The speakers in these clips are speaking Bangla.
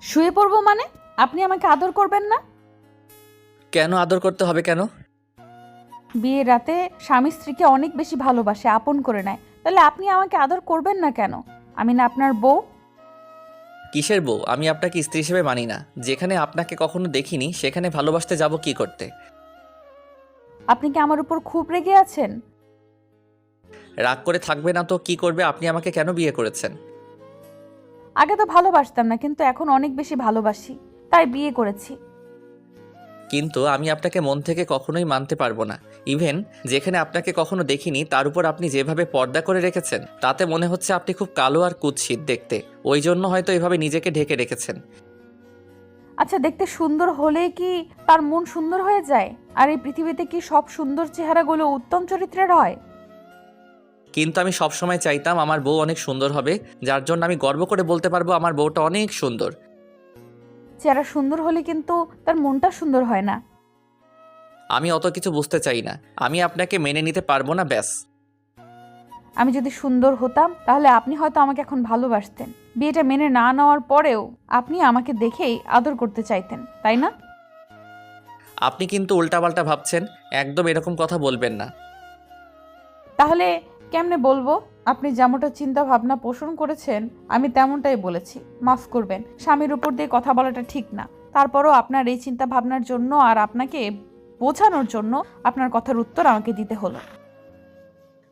শুয়ে পড়বো মানে? আপনি আমাকে আদর করবেন না? কেন আদর করতে হবে কেন? বিয়ের রাতে স্বামী স্ত্রীকে অনেক বেশি ভালোবাসে, আপন করে নেয়, তাহলে আপনি আমাকে আদর করবেন না কেন? আমি না আপনার বউ? কিসের বউ? আমি আপনাকে স্ত্রী হিসেবে মানি না। যেখানে আপনাকে কখনো দেখিনি সেখানে ভালোবাসতে যাব কি করতে? আপনি কি আমার উপর খুব রেগে আছেন? রাগ করে থাকবে না তো কি করবে? আপনি আমাকে কেন বিয়ে করেছেন? আগে তো ভালোবাসতাম না, কিন্তু এখন অনেক বেশি ভালোবাসি, তাই বিয়ে করেছি। কিন্তু আমি আপনাকে মন থেকে কখনোই মানতে পারবো না। ইভেন যেখানে আপনাকে কখনো দেখিনি তার উপর আপনি যেভাবে পর্দা করে রেখেছেন তাতে মনে হচ্ছে আপনি খুব কালো আর কুৎসিত দেখতে। ওই জন্য হয়তো এভাবে নিজেকে ঢেকে রেখেছেন। আচ্ছা, দেখতে সুন্দর হলেই কি তার মন সুন্দর হয়ে যায়? আর এই পৃথিবীতে কি সব সুন্দর চেহারাগুলো উত্তম চরিত্রের হয়? কিন্তু আমি সবসময় চাইতাম আমার বউ অনেক সুন্দর হবে, যার জন্য আমি গর্ব করে বলতে পারবো আমার বউটা অনেক সুন্দর। চেহারা সুন্দর হলে কিন্তু তার মনটা সুন্দর হয় না। আমি অত কিছু বুঝতে চাই না। আমি আপনাকে মেনে নিতে পারবো না, ব্যাস। আমি যদি সুন্দর হতাম তাহলে আপনি হয়তো আমাকে এখন ভালোবাসতেন। বিয়েটা মেনে না নেওয়ার পরেও আপনি আমাকে দেখেই আদর করতে চাইতেন, তাই না? আপনি কিন্তু উল্টাপাল্টা ভাবছেন। একদম এরকম কথা বলবেন না। তাহলে কেমনে বলবো? আপনি যেমনটা চিন্তা ভাবনা পোষণ করেছেন আমি তেমনটাই বলেছি। মাফ করবেন, স্বামীর উপর দিয়ে কথা বলাটা ঠিক না। তারপরও আপনার এই চিন্তা ভাবনার জন্য আর আপনাকে বোঝানোর জন্য আপনার কথার উত্তর আমাকে দিতে হলো।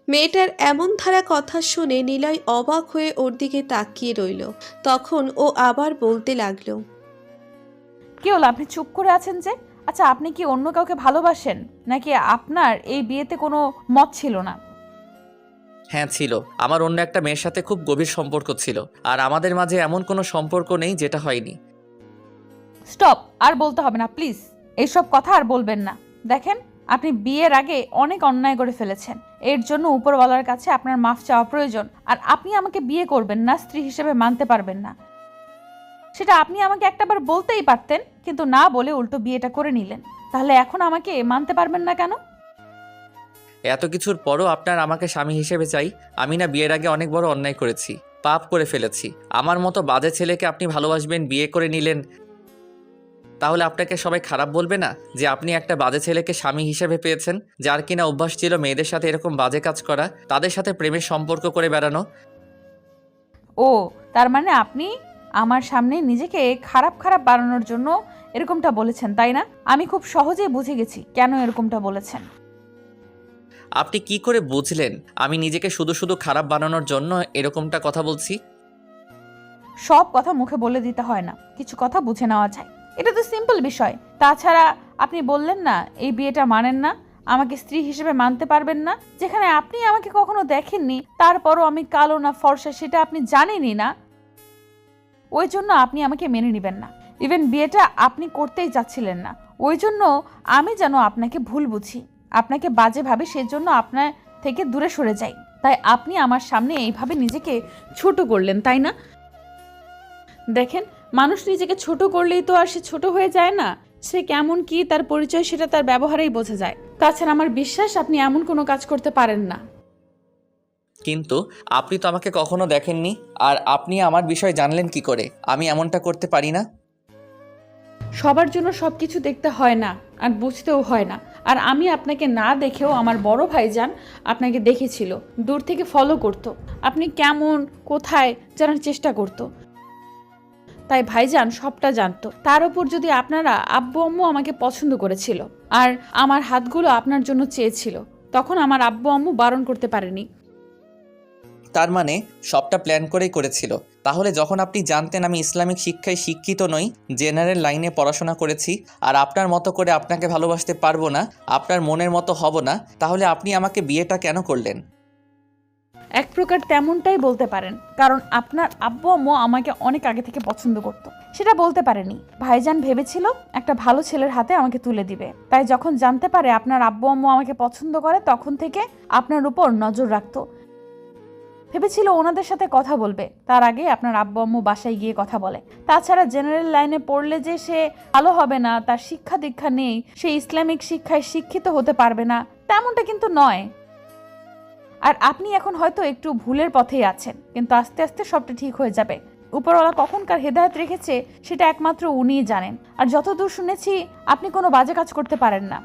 মেয়েটার এমন ধারা কথা শুনে নিলয় অবাক হয়ে ওর দিকে তাকিয়ে রইল। তখন ও আবার বলতে লাগলো, কি হলো, আপনি চুপ করে আছেন যে? আচ্ছা, আপনি কি অন্য কাউকে ভালোবাসেন, নাকি আপনার এই বিয়েতে কোনো মত ছিল না? হ্যাঁ ছিল। আমার অন্য একটা মেয়ের সাথে খুব গভীর সম্পর্ক ছিল। আর আমাদের মাঝে এমন কোনো সম্পর্ক নেই যেটা হয়নি। স্টপ, আর বলতে হবে না প্লিজ। এইসব কথা আর বলবেন না। দেখেন, আপনি বিয়ের আগে অনেক অন্যায় করে ফেলেছেন। এর জন্য উপরওয়ালার কাছে আপনার মাফ চাওয়া প্রয়োজন। আর আপনি আমাকে বিয়ে করবেন না, স্ত্রী হিসেবে মানতে পারবেন না, সেটা আপনি আমাকে একটাবার বলতেই পারতেন, কিন্তু না বলে উল্টো বিয়েটা করে নিলেন। তাহলে এখন আমাকে মানতে পারবেন না কেন? এত কিছুর পরও আপনার আমাকে স্বামী হিসেবে চাই? আমি না বিয়ের আগে অনেক বড় অন্যায় করেছি, পাপ করে ফেলেছি। আমার মতো বাজে ছেলেকে আপনি ভালোবাসবেন, বিয়ে করে নিলেন, তাহলে আপনাকে সবাই খারাপ বলবে না যে আপনি একটা বাজে ছেলেকে স্বামী হিসেবে পেয়েছেন, যার কিনা অভ্যাস ছিল মেয়েদের সাথে এরকম বাজে কাজ করা, তাদের সাথে প্রেমের সম্পর্ক করে বেড়ানো? ও, তার মানে আপনি আমার সামনে নিজেকে খারাপ খারাপ বানানোর জন্য এরকমটা বলেছেন, তাই না? আমি খুব সহজেই বুঝে গেছি কেন এরকমটা বলেছেন। আপনি কি করে বুঝলেন আমি নিজেকে শুধু শুধু খারাপ বানানোর জন্য এরকমটা কথা বলছি? সব কথা মুখে বলে দিতে হয় না, কিছু কথা বুঝে নেওয়া যায়। এটা তো সিম্পল বিষয়। তাছাড়া আপনি বললেন না এই বিয়েটা মানেন না, আমাকে স্ত্রী হিসেবে মানতে পারবেন না। যেখানে আপনি আমাকে কখনো দেখেননি, তারপরও আমি কালো না ফর্সা সেটা আপনি জানেনই না, ওই জন্য আপনি আমাকে মেনে নেবেন না। ইভেন বিয়েটা আপনি করতেই চাচ্ছিলেন না, ওই জন্য আমি যেন আপনাকে ভুল বুঝি, আপনাকে বাজে ভাবে, সেজন্য আপনার থেকে দূরে সরে যাই। তাই আপনি আমার সামনে এইভাবে নিজেকে ছোট করলেন, তাই না? দেখেন, মানুষ নিজেকে ছোট করলেই তো আর সে ছোট হয়ে যায় না। সে কেমন কি তার পরিচয় সেটা তার ব্যবহারেই বোঝা যায়। তাছাড়া আমার বিশ্বাস আপনি এমন কোনো কাজ করতে পারেন না। কিন্তু আপনি তো আমাকে কখনো দেখেননি, আর আপনি আমার বিষয় জানলেন কি করে আমি এমনটা করতে পারি না? সবার জন্য সবকিছু দেখতে হয় না, আর বুঝতেও হয় না। আর আমি আপনাকে না দেখেও আমার বড় ভাইজান আপনাকে দেখেছিল, দূর থেকে ফলো করত, আপনি কেমন কোথায় জানার চেষ্টা করত। তাই ভাইজান সবটা জানতো। তার উপর যদি আপনারা আব্বু আম্মু আমাকে পছন্দ করেছিল আর আমার হাতগুলো আপনার জন্য চেয়েছিল, তখন আমার আব্বু আম্মু বারণ করতে পারেনি। তার মানে সবটা প্ল্যান করেই করেছিল। তাহলে যখন আপনি জানতেন আমি ইসলামিক শিক্ষায় শিক্ষিত নই, জেনারেল লাইনে পড়াশোনা করেছি, আর আপনার মতো করে আপনাকে ভালোবাসতে পারবো না, আপনার মনের মতো হব না, তাহলে আপনি আমাকে বিয়েটা কেন করলেন? এক প্রকার তেমনটাই বলতে পারেন, কারণ আপনার আব্বু আম্মু আমাকে অনেক আগে থেকে পছন্দ করত। সেটা বলতে পারেনি। ভাইজান ভেবেছিল একটা ভালো ছেলের হাতে আমাকে তুলে দিবে, তাই যখন জানতে পারে আপনার আব্বু আম্মু আমাকে পছন্দ করে তখন থেকে আপনার উপর নজর রাখতো। ভেবেছিল ওনাদের সাথে কথা বলবে, তার আগে আপনার আব্বু আম্মু বাসায় গিয়ে কথা বলে। তাছাড়া জেনারেল লাইনে পড়লে যে সে ভালো হবে না, তার শিক্ষা দীক্ষা নেই, সে ইসলামিক শিক্ষায় শিক্ষিত হতে পারবে না, তেমনটা কিন্তু নয়। আর আপনি এখন হয়তো একটু ভুলের পথেই আছেন, কিন্তু আস্তে আস্তে সবটা ঠিক হয়ে যাবে। উপরওয়ালা কখনকার হেদায়েত রেখেছে সেটা একমাত্র উনিই জানেন। আর যতদূর শুনেছি আপনি কোনো বাজে কাজ করতে পারেন না।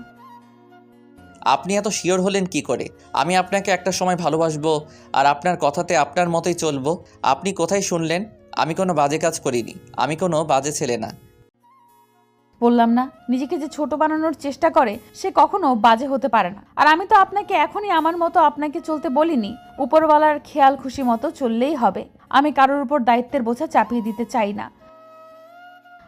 আপনি এত শিওর হলেন কি করে আমি আপনাকে একটা সময় ভালোবাসবো আর আপনার কথাতে আপনার মতোই চলবো? আপনি কোথায় শুনলেন? আমি কোনো বাজে কাজ করিনি, আমি কোনো বাজে ছেলে না। বললাম না, নিজেকে যে ছোট বানানোর চেষ্টা করে সে কখনো বাজে হতে পারে না। আর আমি তো আপনাকে এখনই আমার মতো আপনাকে চলতে বলিনি। উপরওয়ালার খেয়াল খুশি মতো চললেই হবে। আমি কারোর উপর দায়িত্বের বোঝা চাপিয়ে দিতে চাই না।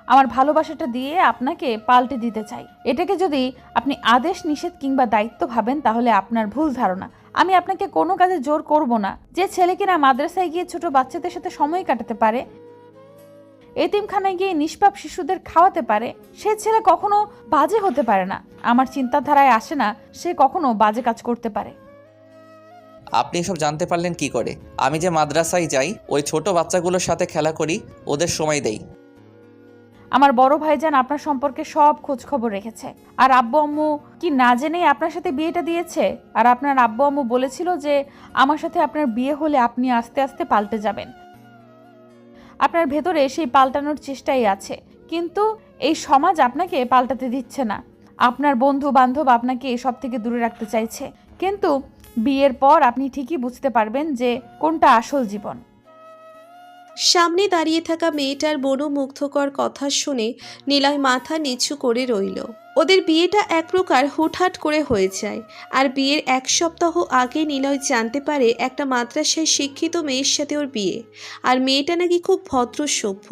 আমার ভালোবাসাটা দিয়ে আপনাকে পাল্টে দিতে চাই। এটাকে যদি আপনি আদেশ নিষেধ কিংবা দায়িত্ব ভাবেন তাহলে আপনার ভুল ধারণা। আমি আপনাকে কোনো কাজে জোর করব না। যে ছেলে কিনা মাদ্রাসায় গিয়ে ছোট বাচ্চাদের সাথে সময় কাটাতে পারে, এতিমখানায় গিয়ে নিষ্পাপ শিশুদের খাওয়াতে পারে, সে ছেলে কখনো বাজে হতে পারে না। আমার চিন্তাধারায় আসে না সে কখনো বাজে কাজ করতে পারে। আপনি এসব জানতে পারলেন কি করে? আমি যে মাদ্রাসায় যাই, ওই ছোট বাচ্চাগুলোর সাথে খেলা করি, ওদের সময় দেই। আমার বড় ভাইজান আপনার সম্পর্কে সব খোঁজ খবর রেখেছে। আর আব্বু আম্মু কি না জেনেই আপনার সাথে বিয়েটা দিয়েছে? আর আপনার আব্বু আম্মু বলেছিল যে আমার সাথে আপনার বিয়ে হলে আপনি আস্তে আস্তে পাল্টে যাবেন। আপনার ভেতরে সেই পাল্টানোর চেষ্টাই আছে, কিন্তু এই সমাজ আপনাকে পাল্টাতে দিচ্ছে না। আপনার বন্ধু বান্ধব আপনাকে এসব থেকে দূরে রাখতে চাইছে, কিন্তু বিয়ের পর আপনি ঠিকই বুঝতে পারবেন যে কোনটা আসল জীবন। সামনে দাঁড়িয়ে থাকা মেয়েটার মনোমুগ্ধকর কথা শুনে নিলয় মাথা নিচু করে রইল। ওদের বিয়েটা এক প্রকার হুটহাট করে হয়ে যায়। আর বিয়ের 1 সপ্তাহ আগে নিলয় জানতে পারে একটা মাদ্রাসায় শিক্ষিত মেয়ের সাথে ওর বিয়ে। আর মেয়েটা নাকি খুব ভদ্র সভ্য।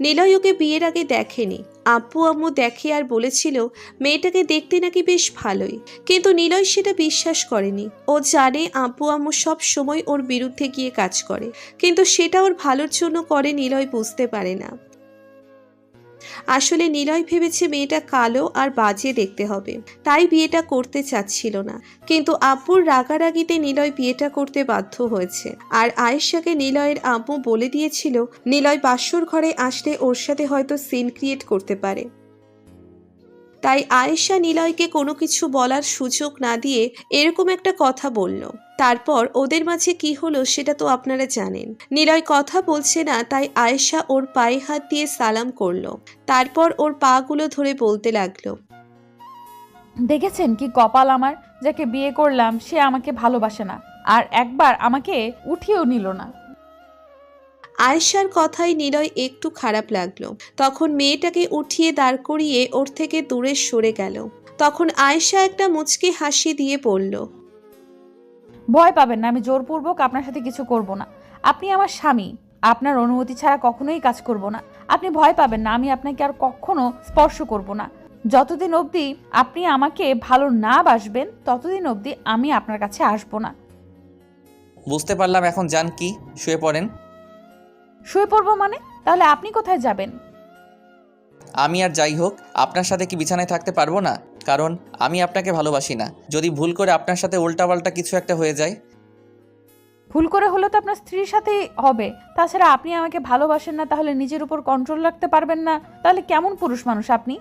নিলয় ওকে বিয়ের আগে দেখেনি। আব্বু আম্মু দেখে আর বলেছিল মেয়েটাকে দেখতে নাকি বেশ ভালোই, কিন্তু নিলয় সেটা বিশ্বাস করেনি। ও জানে আব্বু আম্মু সব সময় ওর বিরুদ্ধে গিয়ে কাজ করে, কিন্তু সেটা ওর ভালোর জন্য করে নিলয় বুঝতে পারে না। আসলে নিলয় ভেবেছে মেয়েটা কালো আর বাজে দেখতে হবে, তাই বিয়েটা করতে চাচ্ছিল না। কিন্তু আব্বুর রাগারাগিতে নিলয় বিয়েটা করতে বাধ্য হয়েছে। আর আয়েশাকে নিলয়ের আব্বু বলে দিয়েছিল নিলয় বাসর ঘরে আসলে ওর সাথে হয়তো সিন ক্রিয়েট করতে পারে। তাই আয়েশা নিলয়কে কোনো কিছু বলার সুযোগ না দিয়ে এরকম একটা কথা বলল। তারপর ওদের মাঝে কি হলো সেটা তো আপনারা জানেন। নিলয় কথা বলছে না, তাই আয়েশা ওর পায়ে হাত দিয়ে সালাম করলো। তারপর ওর পাগুলো ধরে বলতে লাগলো, দেখেছেন কি কপাল আমার, যাকে বিয়ে করলাম সে আমাকে ভালোবাসে না, আর একবার আমাকে উঠিয়েও নিল না। আয়েশার কথায় নিলয় একটু খারাপ লাগলো। তখন মেয়েটাকে উঠিয়ে দাঁড় করিয়ে ওর থেকে দূরে সরে গেল। তখন আয়েশা একটা মুচকি হাসি দিয়ে বলল, ভয় পাবেন না, আমি জোরপূর্বক আপনার সাথে কিছু করব না। আপনি আমার স্বামী, আপনার অনুমতি ছাড়া কখনোই কাজ করব না। আপনি ভয় পাবেন না, আমি আপনাকে আর কখনো স্পর্শ করব না। যতদিন অবধি আপনি আমাকে ভালো না বাসবেন ততদিন অবধি আমি আপনার কাছে আসব না। বুঝতে পারলাম, এখন যান, কি শুয়ে পড়েন। শুয়ে পড়বো মানে? তাহলে আপনি কোথায় যাবেন? আমি আর যাই হোক আপনার সাথে কি বিছানায় থাকতে পারবো না? কারণ আমি আপনাকে ভালোবাসি না। যদি ভুল করে আপনার সাথে উল্টাপাল্টা কিছু একটা হয়ে যায়। ভুল করে হলে তো আপনার স্ত্রীর সাথেই হবে। তাছাড়া আপনি আমাকে ভালোবাসেন না, তাহলে নিজের উপর কন্ট্রোল রাখতে পারবেন না, তাহলে কেমন পুরুষ মানুষ আপনি?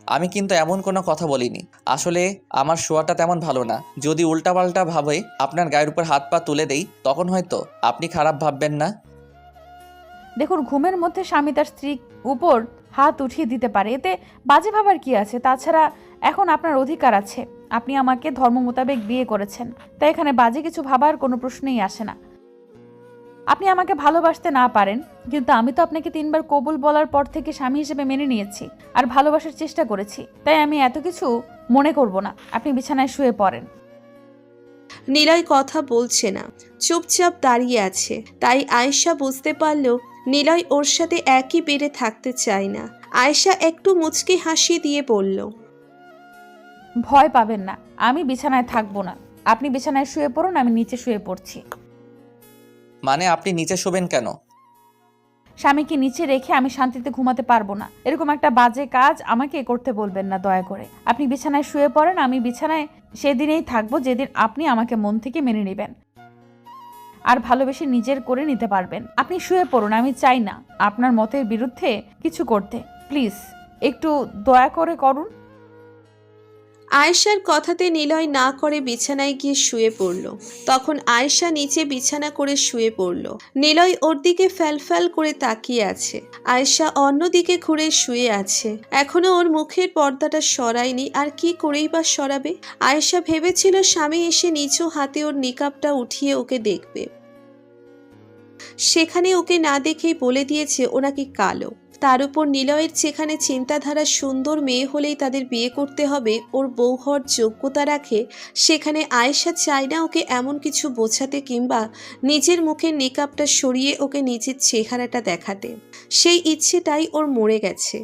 আমি কিন্তু এমন কোনো কথা বলিনি। আসলে আমার শোয়াটা তেমন ভালো না। যদি উল্টাপাল্টা ভাবে আপনার গায়ের উপর হাত পা তুলে দেই তখন হয়তো আপনি খারাপ ভাববেন না। দেখুন, ঘুমের মধ্যে স্বামী তার স্ত্রীর উপর হাত উঠিয়ে দিতে পারে, এতে বাজে ভাবার কি আছে? তাছাড়া এখন আপনার অধিকার আছে। আপনি আমাকে ধর্ম মোতাবেক বিয়ে করেছেন, তাই এখানে বাজে কিছু ভাবার কোনো প্রশ্নই আসে না। আপনি আমাকে ভালোবাসতে না পারেন, কিন্তু আমি তো আপনাকে 3 বার কবুল বলার পর থেকে স্বামী হিসেবে মেনে নিয়েছি আর ভালোবাসার চেষ্টা করেছি, তাই আমি এত কিছু মনে করব না। আপনি বিছানায় শুয়ে পড়েন। নিলয় কথা বলছে না, চুপচাপ দাঁড়িয়ে আছে। তাই আয়েশা বুঝতে পারল নিলয় ওর সাথে একই বেডে থাকতে চায় না। আয়েশা একটু মুচকি হাসি দিয়ে বলল, ভয় পাবেন না, আমি বিছানায় থাকবো না। আপনি বিছানায় শুয়ে পড়ুন, আমি নিচে শুয়ে পড়ছি। মানে আপনি নিচে শোবেন কেন? স্বামীকে নিচে রেখে আমি শান্তিতে ঘুমাতে পারবো না। এরকম একটা বাজে কাজ আমাকে করতে বলবেন না দয়া করে। আপনি বিছানায় শুয়ে পড়েন, আমি বিছানায় সেদিনেই থাকবো যেদিন আপনি আমাকে মন থেকে মেনে নেবেন আর ভালোবেসে নিজের করে নিতে পারবেন। আপনি শুয়ে পড়ুন, আমি চাই না আপনার মতের বিরুদ্ধে কিছু করতে। প্লিজ একটু দয়া করে করুন। আয়েশার কথাতে নিলয় না করে বিছানায় গিয়ে শুয়ে পড়ল। তখন আয়েশা নিচে বিছানা করে শুয়ে পড়ল। নিলয় ওর দিকে ফ্যালফ্যাল করে তাকিয়ে আছে। আয়েশা অন্যদিকে ঘুরে শুয়ে আছে। এখনো ওর মুখের পর্দাটা সরায়নি, আর কি করেই বা সরাবে। আয়েশা ভেবেছিল স্বামী এসে নিচু হাতে ওর নিকাবটা উঠিয়ে ওকে দেখবে, সেখানে ওকে না দেখেই বলে দিয়েছে ও নাকি কালো। তার উপর নিলয়ের যেখানে চিন্তাধারা সুন্দর মেয়ে হলেই তাদের বিয়ে করতে হবে ওর বউ হওয়ার যোগ্যতা রাখে, সেখানে আয়েশা চায় না ওকে এমন কিছু বোঝাতে কিংবা নিজের মুখের নিকাবটা সরিয়ে ওকে নিজের চেহারাটা দেখাতে। সেই ইচ্ছেটাই ওর মরে গেছে।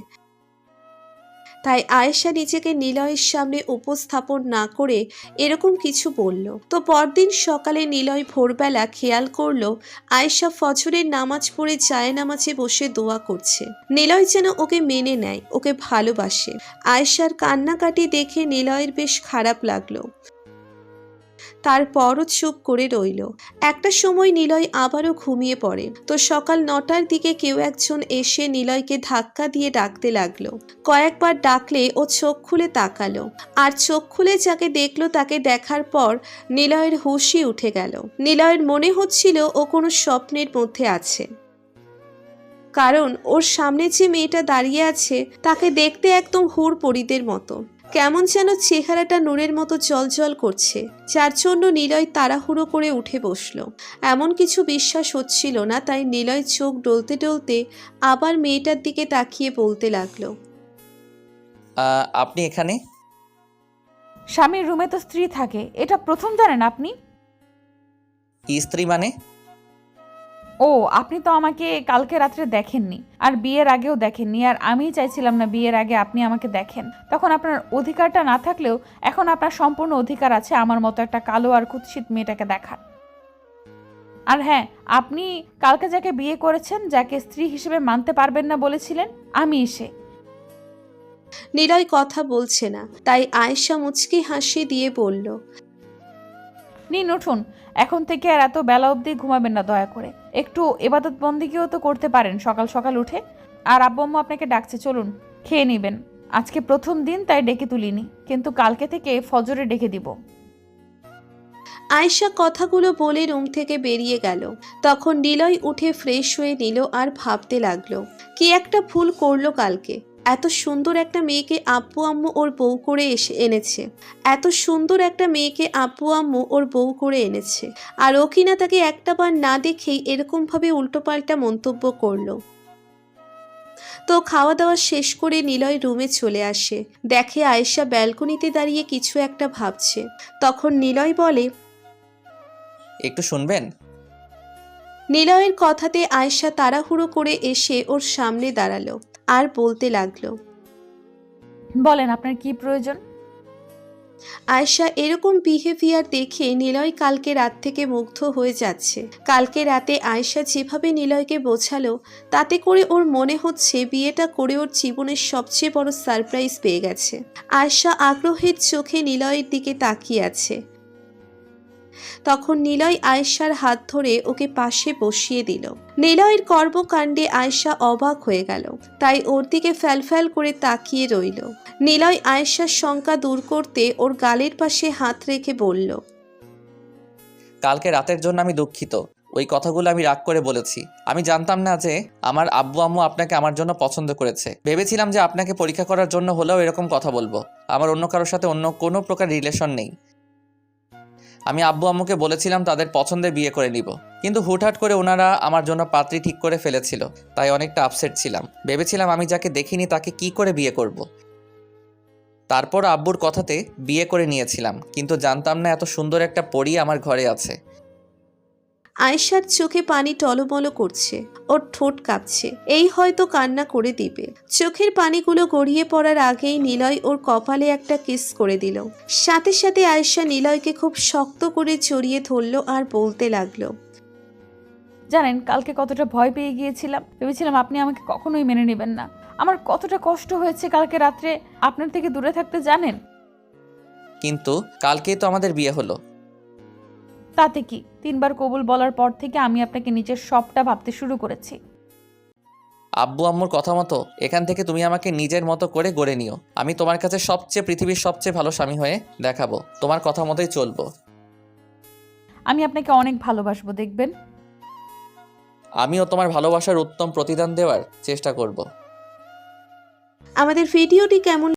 তাই আয়েশা নিজেকে নিলয়ের সামনে উপস্থাপন না করে এরকম কিছু বলল। তো পরদিন সকালে নিলয় ভোরবেলা খেয়াল করলো আয়েশা ফজরের নামাজ পড়ে জায়নামাজে বসে দোয়া করছে। নিলয় যেন ওকে মেনে নেয়, ওকে ভালোবাসে। আয়েশার কান্নাকাটি দেখে নিলয়ের বেশ খারাপ লাগলো। তারপরও চুপ করে রইল। একটা সময় নিলয় আবারও ঘুমিয়ে পড়ে। তো সকাল 9টার দিকে কেউ একজন এসে নিলয়কে ধাক্কা দিয়ে ডাকতে লাগলো। কয়েকবার ডাকলে ও চোখ খুলে তাকালো, আর চোখ খুলে যাকে দেখলো তাকে দেখার পর নিলয়ের হুঁশই উঠে গেল। নিলয়ের মনে হচ্ছিল ও কোনো স্বপ্নের মধ্যে আছে, কারণ ওর সামনে যে মেয়েটা দাঁড়িয়ে আছে তাকে দেখতে একদম হুর পরীদের মতো। কেমন যেন চেহারাটা নূরের মতো জলজল করছে, যার জন্য নিলয় তাড়াহুড়ো করে উঠে বসলো। এমন কিছু বিশ্বাস হচ্ছিল না, তাই নিলয় চোখ ডলতে ডলতে আবার মেয়েটার দিকে তাকিয়ে বলতে লাগলো, আপনি এখানে? স্বামীর রুমে তো স্ত্রী থাকে, এটা প্রথম জানেন আপনি? স্ত্রী মানে? ও, আপনি তো আমাকে কালকে রাত্রে দেখেননি, আর বিয়ের আগেও দেখেননি, আর আমিই চাইছিলাম না বিয়ের আগে আপনি আমাকে দেখেন। তখন আপনার অধিকারটা না থাকলেও এখন আপনার সম্পূর্ণ অধিকার আছে আমার মতো একটা কালো আর কুৎসিত মেয়েটাকে দেখার। আর হ্যাঁ, আপনি কালকে যাকে বিয়ে করেছেন, যাকে স্ত্রী হিসেবে মানতে পারবেন না বলেছিলেন, আমি সে। নিলয় কথা বলছে না, তাই আয়েশা মুচকি হাসি দিয়ে বলল, নিন উঠুন, এখন থেকে আর এত বেলা অবধি ঘুমাবেন না দয়া করে। একটু ইবাদত বন্দিগিও তো করতে পারেন সকাল সকাল উঠে। আর আব্বু আম্মু আপনাকে ডাকছে, চলুন খেয়ে নেবেন। আজকে প্রথম দিন তাই ডেকে তুলিনি, কিন্তু কালকে থেকে ফজরে ডেকে দিব। আয়েশা কথাগুলো বলে রুম থেকে বেরিয়ে গেল। তখন নিলয় উঠে ফ্রেশ হয়ে নিল আর ভাবতে লাগলো, কি একটা ভুল করলো কালকে। এত সুন্দর একটা মেয়েকে আব্বু আম্মু ওর বউ করে এনেছে, এত সুন্দর একটা মেয়েকে আব্বু আম্মু ওর বউ করে এনেছে, আর ও কিনা তাকে একটাবার না দেখেই এরকমভাবে উল্টোপাল্টা মন্তব্য করলো। তো খাওয়া দাওয়া শেষ করে নিলয় রুমে চলে আসে। দেখে আয়েশা ব্যালকনিতে দাঁড়িয়ে কিছু একটা ভাবছে। তখন নিলয় বলে, একটু শুনবেন? নিলয়ের কথাতে আয়েশা তাড়াহুড়ো করে এসে ওর সামনে দাঁড়ালো আর বলতে লাগলো, বলেন আপনার কি প্রয়োজন? আয়েশা এরকম বিহেভিয়ার দেখে নিলয় কালকে রাত থেকে মুগ্ধ হয়ে যাচ্ছে। কালকে রাতে আয়েশা যেভাবে নিলয়কে বোঝালো, তাতে করে ওর মনে হচ্ছে বিয়েটা করে ওর জীবনের সবচেয়ে বড় সারপ্রাইজ পেয়ে গেছে। আয়েশা আগ্রহের চোখে নিলয়ের দিকে তাকিয়ে আছে। তখন নিলয় আয়েশার হাত ধরে ওকে পাশে বসিয়ে দিল। নিলয়ের কর্মকাণ্ডে আয়েশা অবাক হয়ে গেল, তাই ওর দিকে ফ্যালফ্যাল করে তাকিয়ে রইল। নিলয় আয়েশার শঙ্কা দূর করতে ওর গালের পাশে হাত রেখে বলল, কালকে রাতের জন্য আমি দুঃখিত। ওই কথাগুলো আমি রাগ করে বলেছি। আমি জানতাম না যে আমার আব্বু আম্মু আপনাকে আমার জন্য পছন্দ করেছে। ভেবেছিলাম যে আপনাকে পরীক্ষা করার জন্য হলেও এরকম কথা বলবো। আমার অন্য কারোর সাথে অন্য কোনো প্রকার রিলেশন নেই। আমি আব্বু আম্মুকে বলেছিলাম তাদের পছন্দে বিয়ে করে নিব, কিন্তু হুটহাট করে ওনারা আমার জন্য পাত্রী ঠিক করে ফেলেছিল। তাই অনেকটা আপসেট ছিলাম। ভেবেছিলাম আমি যাকে দেখিনি তাকে কি করে বিয়ে করব। তারপর আব্বুর কথাতে বিয়ে করে নিয়েছিলাম, কিন্তু জানতাম না এত সুন্দর একটা পরী আমার ঘরে আছে। আয়েশার চোখে পানি টলমলো করছে, ওর ঠোঁট কাঁপছে, এই হয়তো কান্না করে দিবে। চোখের পানিগুলো গড়িয়ে পড়ার আগেই নিলয় ওর কপালে একটা কিস করে দিল। সাথে সাথে আয়েশা নিলয়কে খুব শক্ত করে জড়িয়ে ধরলো আর বলতে লাগলো, জানেন কালকে কতটা ভয় পেয়ে গিয়েছিলাম, ভেবেছিলাম আপনি আমাকে কখনোই মেনে নেবেন না। আমার কতটা কষ্ট হয়েছে কালকে রাত্রে আপনার থেকে দূরে থাকতে, জানেন? কিন্তু কালকেই তো আমাদের বিয়ে হলো। তাতে কি, 3 বার কবুল বলার পর থেকে আমি আপনাকে নিজের সবটা ভাবতে শুরু করেছি। আব্বু আম্মুর কথা মতো এখান থেকে তুমি আমাকে নিজের মতো করে গড়ে নিও। আমি তোমার কাছে পৃথিবীর সবচেয়ে ভালো স্বামী হয়ে দেখাবো। তোমার কথা মতোই চলবো। আমি আপনাকে অনেক ভালোবাসবো, দেখবেন। আমিও তোমার ভালোবাসার উত্তম প্রতিদান দেওয়ার চেষ্টা করব। আমাদের ভিডিওটি কেমন